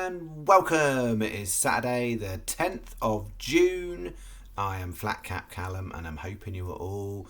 and welcome. It is Saturday the 10th of June. I am Flat Cap Callum and I'm hoping you are all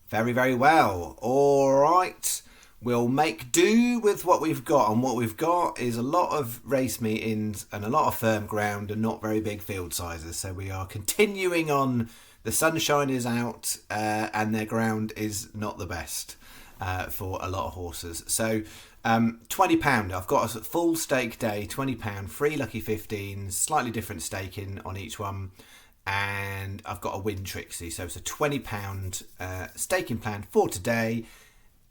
very, very well. Alright, we'll make do with what we've got, and what we've got is a lot of race meetings and a lot of firm ground and not very big field sizes. So we are continuing on. The sunshine is out and their ground is not the best for a lot of horses. So £20. I've got a full stake day, £20, 3 lucky 15s, slightly different staking on each one, and I've got a win Trixie. So it's a £20 staking plan for today.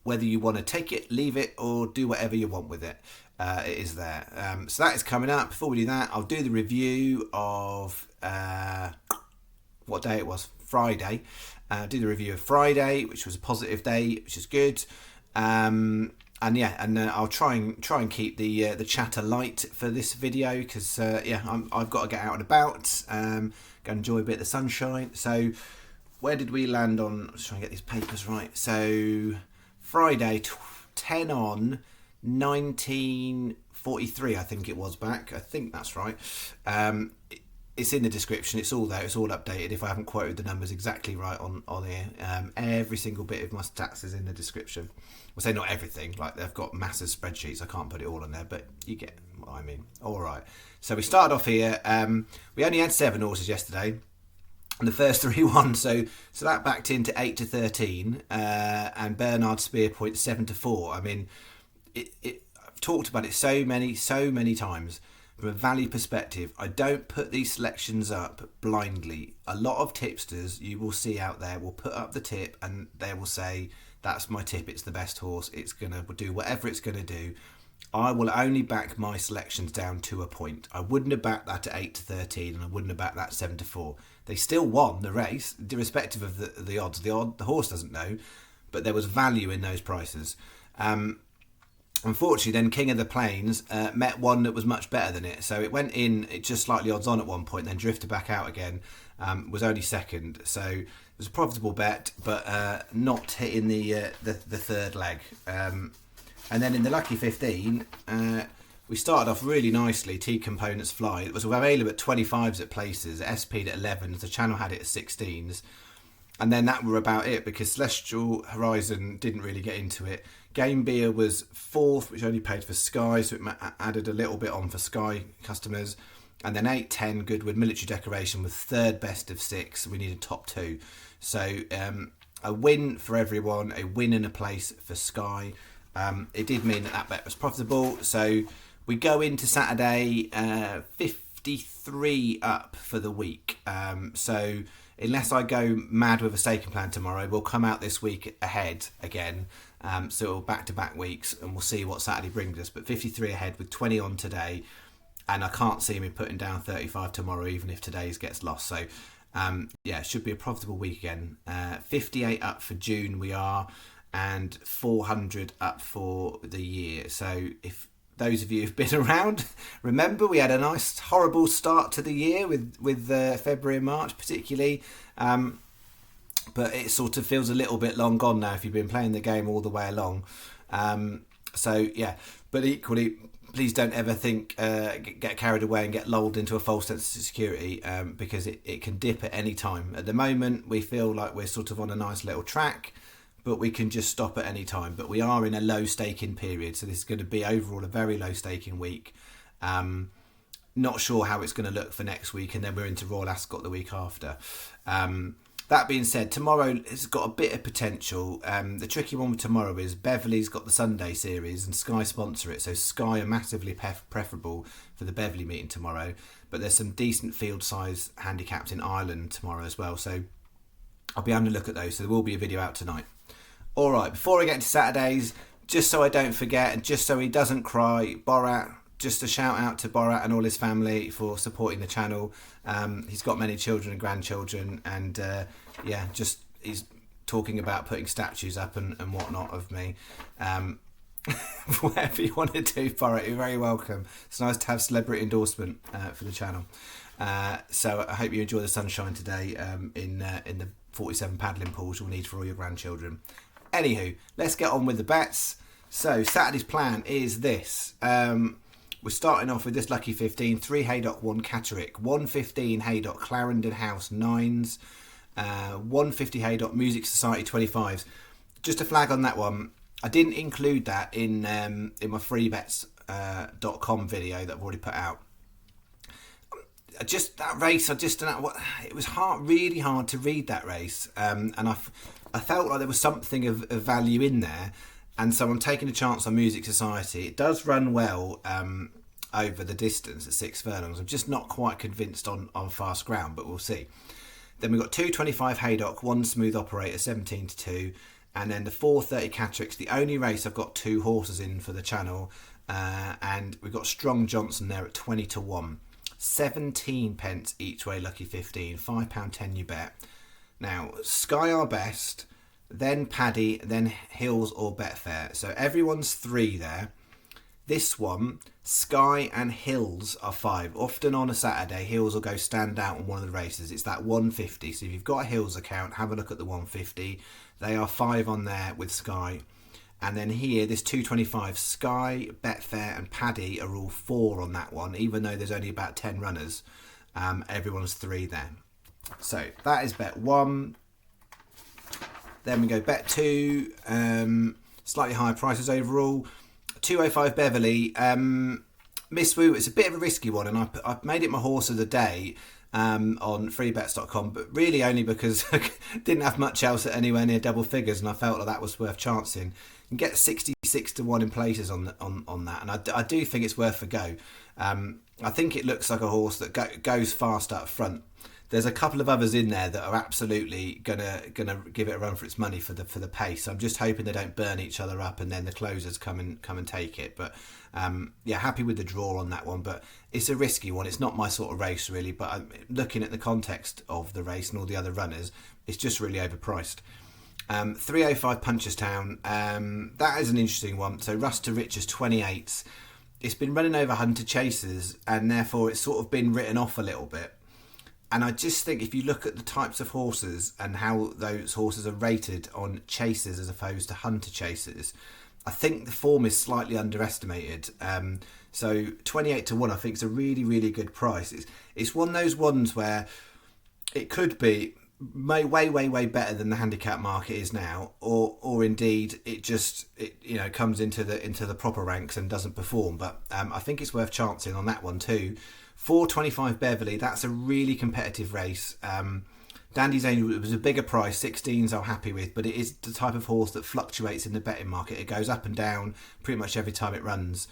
Whether you want to take it, leave it, or do whatever you want with it, it is there. So that is coming up. Before we do that, I'll do the review of what day it was, Friday. Do the review of Friday, which was a positive day, which is good. I'll try and keep the chatter light for this video because I've got to get out and about, go and enjoy a bit of the sunshine. So where did we land on? I'm just trying to get these papers right. So Friday, 10 on 1943, I think it was back. I think that's right. It's in the description. It's all there. It's all updated. If I haven't quoted the numbers exactly right on here, every single bit of my stats is in the description. We'll say not everything. Like, they've got massive spreadsheets. I can't put it all on there, but you get what I mean. All right. So we started off here. We only had 7 horses yesterday, and the first 3 won. So that backed into 8-13, and Bernard Spear point 7-4. I mean, I've talked about it so many times. From a value perspective, I don't put these selections up blindly. A lot of tipsters you will see out there will put up the tip and they will say, that's my tip, it's the best horse, it's going to do whatever it's going to do. I will only back my selections down to a point. I wouldn't have backed that at 8-13 and I wouldn't have backed that 7-4. They still won the race, irrespective of the odds. The horse doesn't know, but there was value in those prices. Unfortunately, then King of the Plains met one that was much better than it. So it went in, it just slightly odds on at one point, then drifted back out again, was only second. So it was a profitable bet, but not hitting the third leg. And then in the lucky 15, we started off really nicely. T Components Fly. It was available at 25s at places, SP'd at 11s. The channel had it at 16s. And then that were about it because Celestial Horizon didn't really get into it. Game Beer was 4th, which only paid for Sky, so it added a little bit on for Sky customers. And then 8-10 Goodwood Military Decoration was 3rd best of 6. We needed top 2. So a win for everyone, a win and a place for Sky. It did mean that bet was profitable. So we go into Saturday 53 up for the week. So unless I go mad with a staking plan tomorrow, we'll come out this week ahead again. So back-to-back weeks, and we'll see what Saturday brings us. But 53 ahead with 20 on today, and I can't see me putting down 35 tomorrow, even if today's gets lost. So, it should be a profitable week again. 58 up for June we are, and 400 up for the year. So if those of you who've been around, remember we had a nice, horrible start to the year with February and March particularly. But it sort of feels a little bit long gone now if you've been playing the game all the way along. But equally, please don't ever think, get carried away and get lulled into a false sense of security because it can dip at any time. At the moment, we feel like we're sort of on a nice little track, but we can just stop at any time. But we are in a low staking period, so this is going to be overall a very low staking week. Not sure how it's going to look for next week, and then we're into Royal Ascot the week after. That being said, tomorrow has got a bit of potential. The tricky one with tomorrow is Beverley's got the Sunday series and Sky sponsor it. So Sky are massively preferable for the Beverley meeting tomorrow. But there's some decent field size handicaps in Ireland tomorrow as well. So I'll be having a look at those. So there will be a video out tonight. All right, before I get into Saturdays, just so I don't forget and just so he doesn't cry, Borat, just a shout out to Borat and all his family for supporting the channel. He's got many children and grandchildren, and he's talking about putting statues up and whatnot of me. Whatever you want to do, Borat, you're very welcome. It's nice to have celebrity endorsement for the channel. So I hope you enjoy the sunshine today in the 47 paddling pools you'll need for all your grandchildren. Anywho, let's get on with the bets. So Saturday's plan is this. We're starting off with this lucky 15, 3 Haydock, 1 Catterick, 115 Haydock, Clarendon House 9s, 150 Haydock, Music Society 25s. Just a flag on that one, I didn't include that in my freebets.com video that I've already put out. Just that race, I just don't know what it was really hard to read that race, and I felt like there was something of value in there, and so I'm taking a chance on Music Society. It does run well over the distance at 6 furlongs. I'm just not quite convinced on fast ground, but we'll see. Then we've got 225 Haydock, 1 Smooth Operator, 17-2, and then the 430 Catterick's the only race I've got 2 horses in for the channel, and we've got Strong Johnson there at 20-1. 17 pence each way, lucky 15, £5.10 you bet. Now, Sky Our Best, then Paddy, then Hills or Betfair. So everyone's 3 there. This one, Sky and Hills are 5. Often on a Saturday, Hills will go stand out on one of the races. It's that 150. So if you've got a Hills account, have a look at the 150. They are 5 on there with Sky. And then here, this 225, Sky, Betfair and Paddy are all 4 on that one, even though there's only about 10 runners. Everyone's 3 there. So that is bet 1. Then we go bet 2, slightly higher prices overall. 205 Beverley. Miss Woo, it's a bit of a risky one, and I've made it my horse of the day on freebets.com, but really only because I didn't have much else at anywhere near double figures, and I felt like that was worth chancing. You can get 66-1 in places on that, and I do think it's worth a go. I think it looks like a horse that goes fast up front. There's a couple of others in there that are absolutely gonna give it a run for its money for the pace. I'm just hoping they don't burn each other up and then the closers come and take it. But happy with the draw on that one. But it's a risky one. It's not my sort of race really. But I'm looking at the context of the race and all the other runners, it's just really overpriced. 305 Punchestown. That is an interesting one. So Russ to Riches 28s. It's been running over Hunter Chasers, and therefore it's sort of been written off a little bit. And I just think if you look at the types of horses and how those horses are rated on chasers as opposed to Hunter Chasers, I think the form is slightly underestimated. So 28-1 I think is a really, really good price. It's one of those ones where it could be way better than the handicap market is now, or indeed it comes into the proper ranks and doesn't perform. But I think it's worth chancing on that one too. 425 Beverley, that's a really competitive race. Dandy's Angel, it was a bigger price, 16s I'm happy with, but it is the type of horse that fluctuates in the betting market. It goes up and down pretty much every time it runs.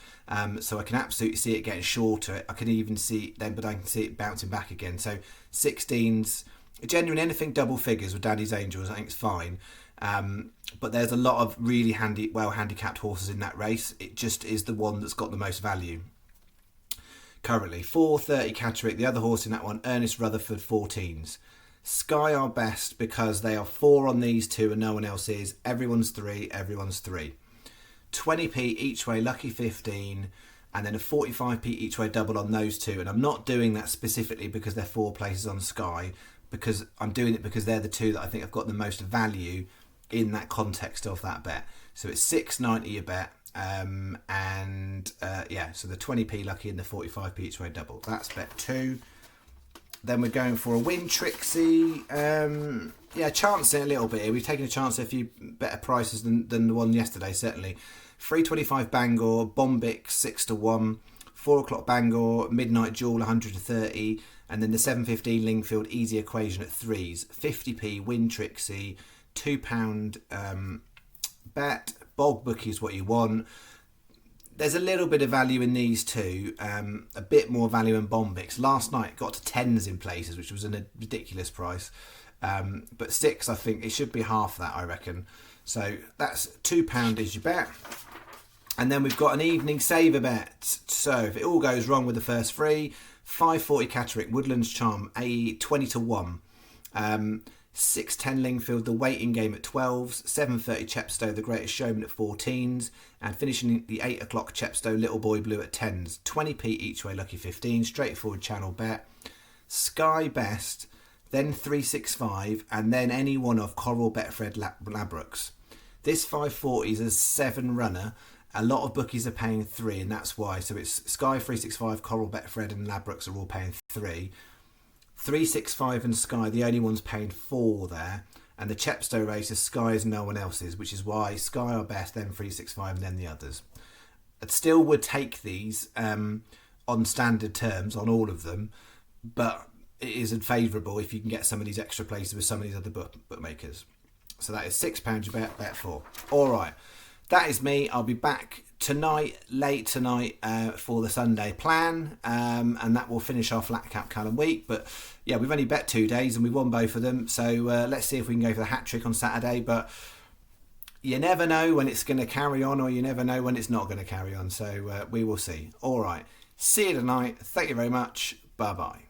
So I can absolutely see it getting shorter. I can even see then, but I can see it bouncing back again. So 16s, genuinely anything double figures with Dandy's Angels, I think it's fine. But there's a lot of really well handicapped horses in that race. It just is the one that's got the most value. Currently, 430 Catterick, the other horse in that one, Ernest Rutherford 14s. Sky Our Best because they are 4 on these 2 and no one else is. Everyone's 3, everyone's 3. 20p each way, lucky 15, and then a 45p each way double on those 2. And I'm not doing that specifically because they're 4 places on Sky, because I'm doing it because they're the 2 that I think have got the most value in that context of that bet. So it's $6.90 a bet. So the 20p lucky and the 45p each way double. That's bet 2. Then we're going for a Win Trixie. Chancing a little bit here. We've taken a chance at a few better prices than the one yesterday, certainly. 325 Bangor, Bombix 6-1, 4 o'clock Bangor, Midnight Jewel 130, and then the 715 Lingfield Easy Equation at 3s. 50p Win Trixie, £2 bet. Bog bookie is what you want. There's a little bit of value in these 2, a bit more value in Bombix. Last night got to 10s in places, which was a ridiculous price. But 6, I think it should be half that, I reckon. So that's £2 is your bet. And then we've got an evening saver bet. So if it all goes wrong with the first 3, 540 Catterick, Woodlands Charm, a 20-1. 610 Lingfield, the waiting game at 12s, 730 Chepstow, the Greatest Showman at 14s, and finishing the 8 o'clock Chepstow, Little Boy Blue at 10s. 20p each way, lucky 15, straightforward channel bet. Sky Best, then 365, and then any one of Coral Betfred Labrooks. This 540 is a 7 runner, A lot of bookies are paying 3, and that's why. So it's Sky 365, Coral, Betfred, and Ladbrokes are all paying 3. 365 and Sky, the only ones paying 4 there. And the Chepstow race is Sky's, no one else's, which is why Sky are best, then 365, and then the others. I still would take these on standard terms on all of them, but it is favourable if you can get some of these extra places with some of these other bookmakers. So that is £6 you bet 4. All right. That is me. I'll be back tonight, late tonight, for the Sunday plan, and that will finish our flat cap Callum week. But yeah, we've only bet 2 days and we won both of them. So let's see if we can go for the hat trick on Saturday. But you never know when it's going to carry on, or you never know when it's not going to carry on. So we will see. All right. See you tonight. Thank you very much. Bye bye.